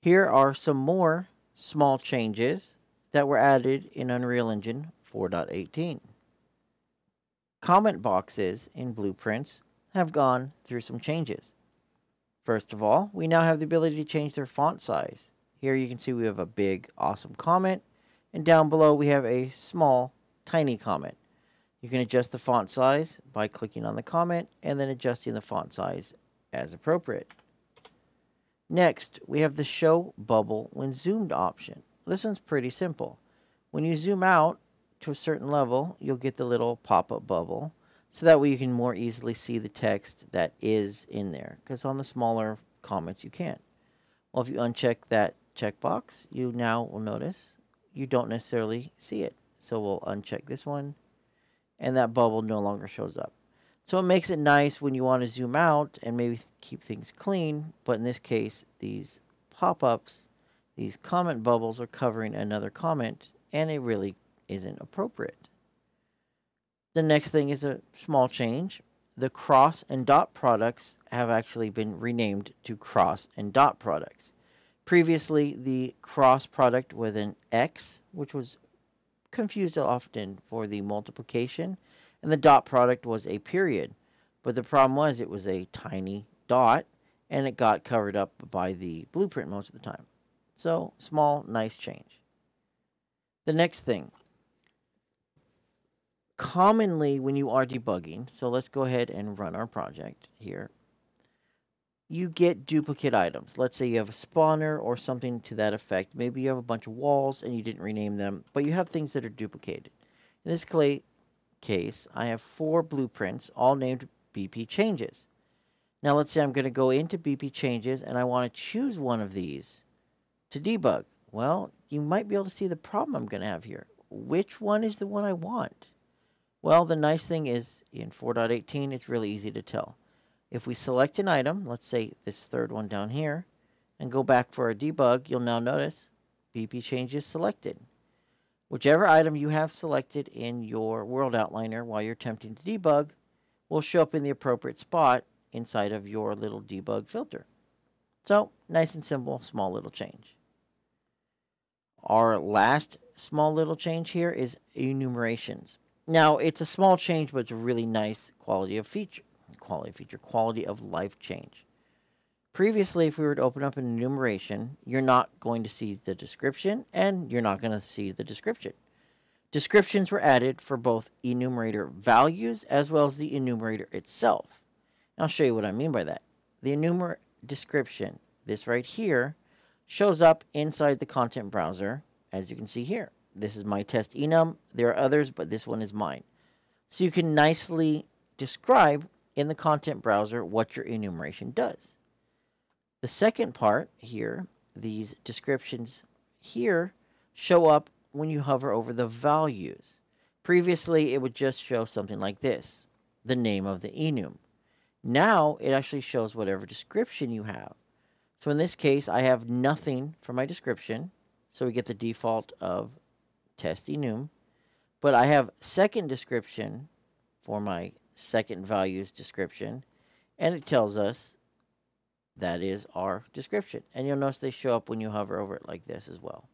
Here are some more small changes that were added in Unreal Engine 4.18. Comment boxes in Blueprints have gone through some changes. First of all, we now have the ability to change their font size. Here you can see we have a big, awesome comment, and down below we have a small, tiny comment. You can adjust the font size by clicking on the comment and then adjusting the font size as appropriate. Next, we have the Show Bubble When Zoomed option. This one's pretty simple. When you zoom out to a certain level, you'll get the little pop-up bubble, so that way you can more easily see the text that is in there, because on the smaller comments you can't. Well, if you uncheck that checkbox, you now will notice you don't necessarily see it. So we'll uncheck this one, and that bubble no longer shows up. So it makes it nice when you want to zoom out and maybe keep things clean, but in this case, these pop-ups, these comment bubbles are covering another comment, and it really isn't appropriate. The next thing is a small change. The cross and dot products have actually been renamed to cross and dot products. Previously, the cross product with an X, which was confused often for the multiplication, and the dot product was a period. But the problem was it was a tiny dot, and it got covered up by the blueprint most of the time. So, small, nice change. The next thing, commonly when you are debugging, so let's go ahead and run our project here, you get duplicate items. Let's say you have a spawner or something to that effect. Maybe you have a bunch of walls and you didn't rename them, but you have things that are duplicated. In this case, I have 4 blueprints, all named BP changes. Now let's say I'm going to go into BP changes and I want to choose one of these to debug. Well, you might be able to see the problem I'm going to have here. Which one is the one I want? Well, the nice thing is in 4.18, it's really easy to tell. If we select an item, let's say this third one down here, and go back for a debug, you'll now notice BP changes selected. Whichever item you have selected in your world outliner while you're attempting to debug will show up in the appropriate spot inside of your little debug filter. So, nice and simple, small little change. Our last small little change here is enumerations. Now, it's a small change, but it's a really nice quality of life change. Previously, if we were to open up an enumeration, you're not going to see the description, and you're not going to see the description. Descriptions were added for both enumerator values as well as the enumerator itself. And I'll show you what I mean by that. The enumerator description, this right here, shows up inside the content browser, as you can see here. This is my test enum. There are others, but this one is mine. So you can nicely describe in the content browser what your enumeration does. The second part here, these descriptions here, show up when you hover over the values. Previously, it would just show something like this, the name of the enum. Now, it actually shows whatever description you have. So in this case, I have nothing for my description, so we get the default of test enum, but I have second description for my second values description, and it tells us that is our description. And you'll notice they show up when you hover over it like this as well.